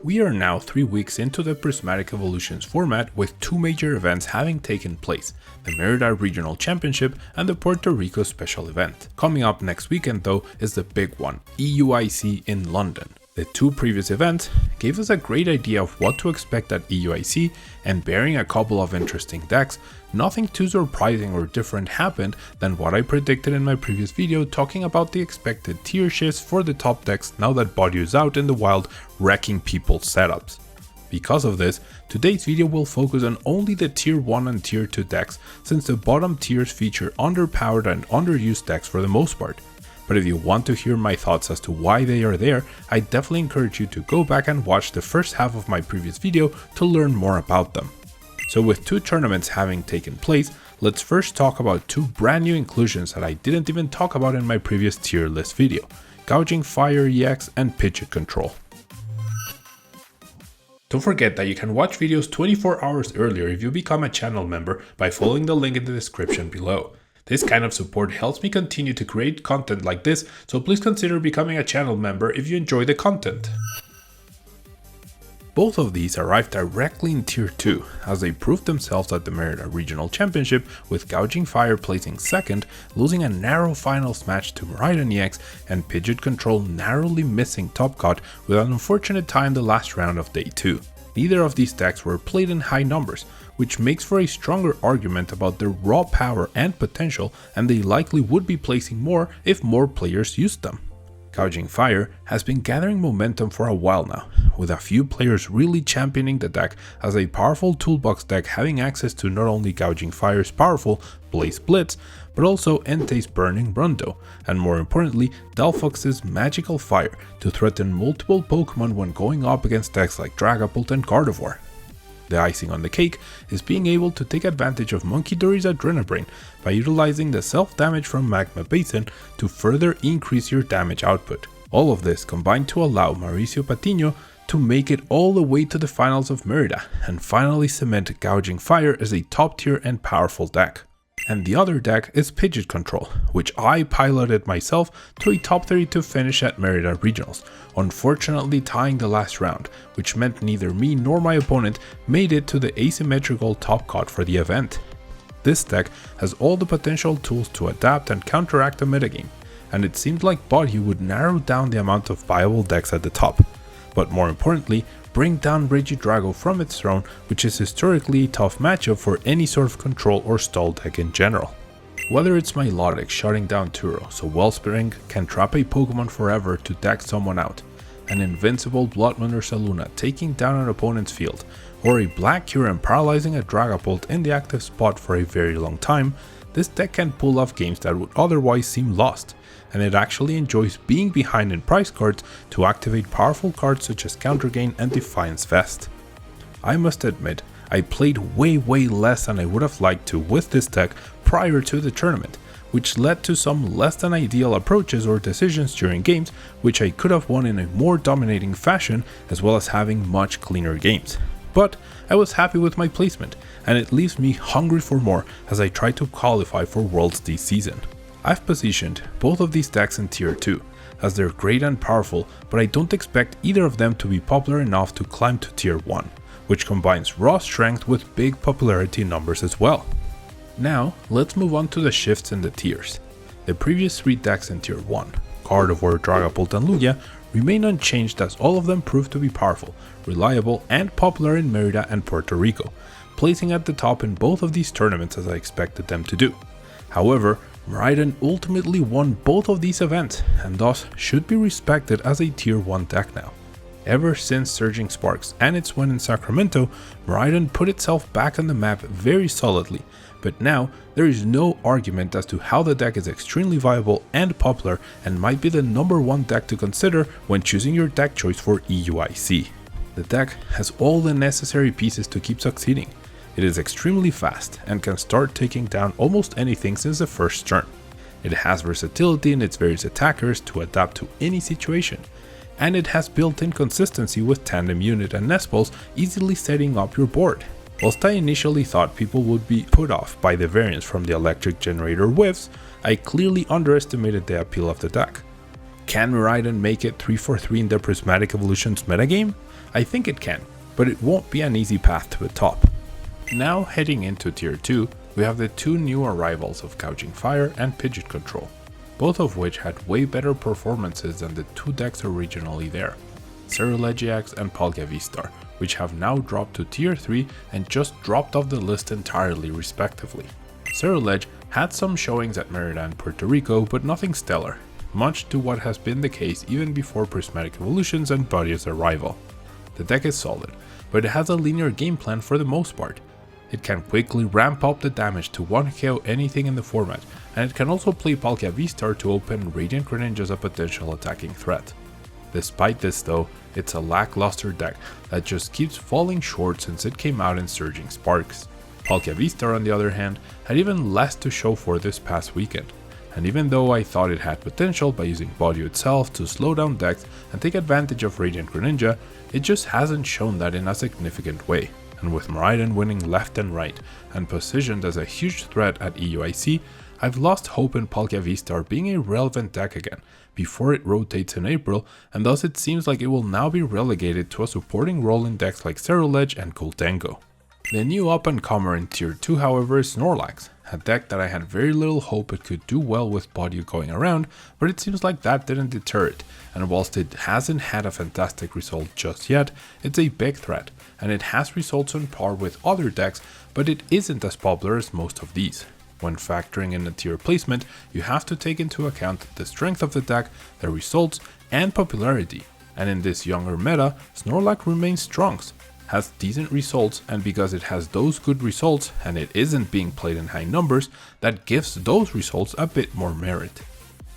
We are now 3 weeks into the Prismatic Evolutions format with 2 major events having taken place, the Miraidon Regional Championship and the Puerto Rico Special Event. Coming up next weekend though is the big one, EUIC in London. The 2 previous events gave us a great idea of what to expect at EUIC, and bearing a couple of interesting decks, nothing too surprising or different happened than what I predicted in my previous video talking about the expected tier shifts for the top decks now that Body is out in the wild wrecking people's setups. Because of this, today's video will focus on only the tier 1 and tier 2 decks, since the bottom tiers feature underpowered and underused decks for the most part. But if you want to hear my thoughts as to why they are there, I definitely encourage you to go back and watch the first half of my previous video to learn more about them. So with 2 tournaments having taken place, let's first talk about 2 brand new inclusions that I didn't even talk about in my previous tier list video, Gouging Fire EX and Pidgeot Control. Don't forget that you can watch videos 24 hours earlier if you become a channel member by following the link in the description below. This kind of support helps me continue to create content like this, so please consider becoming a channel member if you enjoy the content. Both of these arrived directly in tier 2, as they proved themselves at the Miraidon Regional Championship, with Gouging Fire placing second, losing a narrow finals match to Miraidon EX, and Pidgeot Control narrowly missing top cut with an unfortunate tie in the last round of day 2. Neither of these decks were played in high numbers, which makes for a stronger argument about their raw power and potential, and they likely would be placing more if more players used them. Gouging Fire has been gathering momentum for a while now, with a few players really championing the deck as a powerful toolbox deck, having access to not only Gouging Fire's powerful Blaze Blitz, but also Entei's Burning Rondo, and more importantly Delphox's Magical Fire to threaten multiple Pokemon when going up against decks like Dragapult and Gardevoir. The icing on the cake is being able to take advantage of Munkidori's Adrenabrain by utilizing the self-damage from Magma Basin to further increase your damage output. All of this combined to allow Mauricio Patiño to make it all the way to the finals of Mérida and finally cement Gouging Fire as a top tier and powerful deck. And the other deck is Pidgeot Control, which I piloted myself to a top 32 finish at Mérida Regionals, unfortunately tying the last round, which meant neither me nor my opponent made it to the asymmetrical top cut for the event. This deck has all the potential tools to adapt and counteract the metagame, and it seemed like Body would narrow down the amount of viable decks at the top, but more importantly, bring down Regidrago from its throne, which is historically a tough matchup for any sort of control or stall deck in general. Whether it's Milotic shutting down Turo so Wellspring can trap a Pokemon forever to deck someone out, an invincible Bloodmoon or Saluna taking down an opponent's field, or a Black Kyurem paralyzing a Dragapult in the active spot for a very long time, this deck can pull off games that would otherwise seem lost, and it actually enjoys being behind in price cards to activate powerful cards such as Counter Gain and Defiance Vest. I must admit, I played way less than I would have liked to with this deck prior to the tournament, which led to some less than ideal approaches or decisions during games which I could have won in a more dominating fashion, as well as having much cleaner games. But I was happy with my placement, and it leaves me hungry for more as I try to qualify for Worlds this season. I've positioned both of these decks in tier 2, as they're great and powerful, but I don't expect either of them to be popular enough to climb to tier 1, which combines raw strength with big popularity numbers as well. Now, let's move on to the shifts in the tiers. The previous 3 decks in tier 1, Gardevoir, Dragapult and Lugia, remain unchanged as all of them prove to be powerful, reliable and popular in Mérida and Puerto Rico, placing at the top in both of these tournaments as I expected them to do. However, Miraidon ultimately won both of these events, and thus should be respected as a tier 1 deck now. Ever since Surging Sparks and its win in Sacramento, Miraidon put itself back on the map very solidly, but now there is no argument as to how the deck is extremely viable and popular and might be the number 1 deck to consider when choosing your deck choice for EUIC. The deck has all the necessary pieces to keep succeeding. It is extremely fast and can start taking down almost anything since the first turn. It has versatility in its various attackers to adapt to any situation, and it has built-in consistency with Tandem Unit and Nestballs easily setting up your board. Whilst I initially thought people would be put off by the variance from the Electric Generator whiffs, I clearly underestimated the appeal of the deck. Can Miraidon make it 3-4-3 in the Prismatic Evolutions metagame? I think it can, but it won't be an easy path to the top. Now heading into Tier 2, we have the two new arrivals of Gouging Fire and Pidgeot Control, both of which had way better performances than the two decks originally there, Cerulegiax and Palkia-V-Star, which have now dropped to Tier 3 and just dropped off the list entirely respectively. Cerulege had some showings at Mérida and Puerto Rico, but nothing stellar, much to what has been the case even before Prismatic Evolutions and Bodio's arrival. The deck is solid, but it has a linear game plan for the most part. It can quickly ramp up the damage to 1KO anything in the format, and it can also play Palkia-V-Star to open Radiant Greninja as a potential attacking threat. Despite this though, it's a lackluster deck that just keeps falling short since it came out in Surging Sparks. Palkia-V-Star on the other hand had even less to show for this past weekend, and even though I thought it had potential by using Bodio itself to slow down decks and take advantage of Radiant Greninja, it just hasn't shown that in a significant way, and with Miraidon winning left and right and positioned as a huge threat at EUIC, I've lost hope in Palkia-V-Star being a relevant deck again before it rotates in April, and thus it seems like it will now be relegated to a supporting role in decks like Cerulege and Gholdengo. The new up-and-comer in Tier 2 however is Snorlax, a deck that I had very little hope it could do well with Bodio going around, but it seems like that didn't deter it, and whilst it hasn't had a fantastic result just yet, it's a big threat, and it has results on par with other decks, but it isn't as popular as most of these. When factoring in a tier placement, you have to take into account the strength of the deck, the results, and popularity, and in this younger meta, Snorlax remains strong, has decent results, and because it has those good results and it isn't being played in high numbers, that gives those results a bit more merit.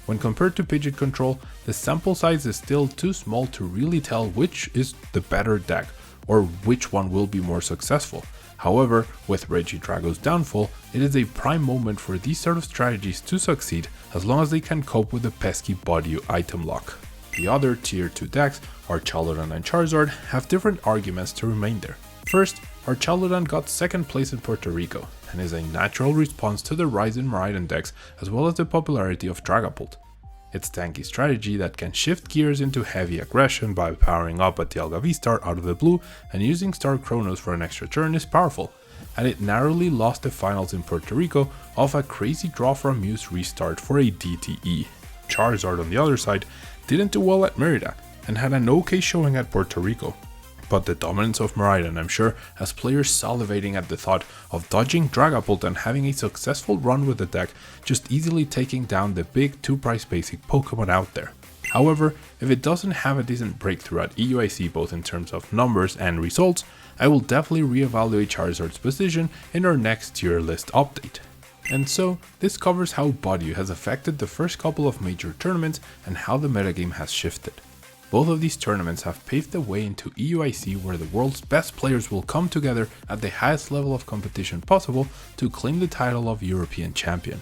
When compared to Pidgeot Control, the sample size is still too small to really tell which is the better deck or which one will be more successful. However, with Regidrago's downfall, it is a prime moment for these sort of strategies to succeed as long as they can cope with the pesky Bodio item lock. The other Tier 2 decks, Archaludon and Charizard, have different arguments to remain there. First, Archaludon got second place in Puerto Rico, and is a natural response to the rise in Miraidon decks as well as the popularity of Dragapult. Its tanky strategy that can shift gears into heavy aggression by powering up a Dialga-V-Star out of the blue and using Star Chronos for an extra turn is powerful, and it narrowly lost the finals in Puerto Rico off a crazy draw from Muse restart for a DTE. Charizard on the other side didn't do well at Mérida and had an okay showing at Puerto Rico. But the dominance of Miraidon, I'm sure, has players salivating at the thought of dodging Dragapult and having a successful run with the deck, just easily taking down the big 2-price basic Pokemon out there. However, if it doesn't have a decent breakthrough at EUIC both in terms of numbers and results, I will definitely reevaluate Charizard's position in our next tier list update. And so, this covers how Bodio has affected the first couple of major tournaments and how the metagame has shifted. Both of these tournaments have paved the way into EUIC, where the world's best players will come together at the highest level of competition possible to claim the title of European champion.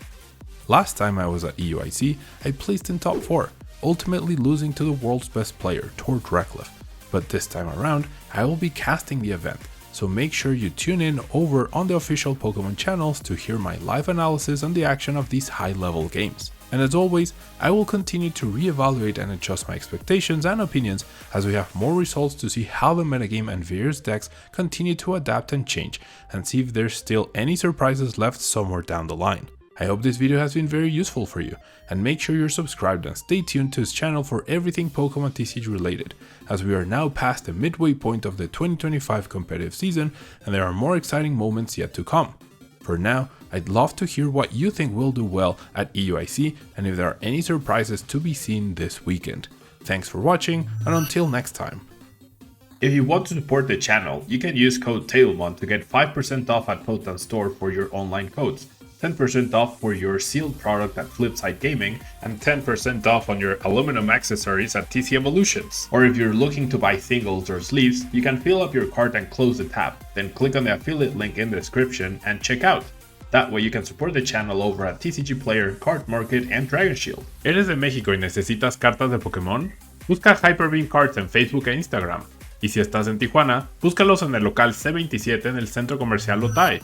Last time I was at EUIC, I placed in top 4, ultimately losing to the world's best player, Tord Reklev. But this time around, I will be casting the event, so make sure you tune in over on the official Pokemon channels to hear my live analysis on the action of these high-level games. And as always, I will continue to reevaluate and adjust my expectations and opinions as we have more results to see how the metagame and various decks continue to adapt and change, and see if there's still any surprises left somewhere down the line. I hope this video has been very useful for you, and make sure you're subscribed and stay tuned to his channel for everything Pokemon TCG related, as we are now past the midway point of the 2025 competitive season and there are more exciting moments yet to come. For now, I'd love to hear what you think will do well at EUIC and if there are any surprises to be seen this weekend. Thanks for watching, and until next time. If you want to support the channel, you can use code tablemon to get 5% off at Potan Store for your online codes, 10% off for your sealed product at Flipside Gaming, and 10% off on your aluminum accessories at TC Evolutions. Or if you're looking to buy singles or sleeves, you can fill up your cart and close the tab, then click on the affiliate link in the description and check out. That way you can support the channel over at TCG Player, Card Market, and Dragon Shield. ¿Eres de México y necesitas cartas de Pokémon? Busca Hyperbeam Cards en Facebook e Instagram. Y si estás en Tijuana, búscalos en el local C27 en el Centro Comercial Otay.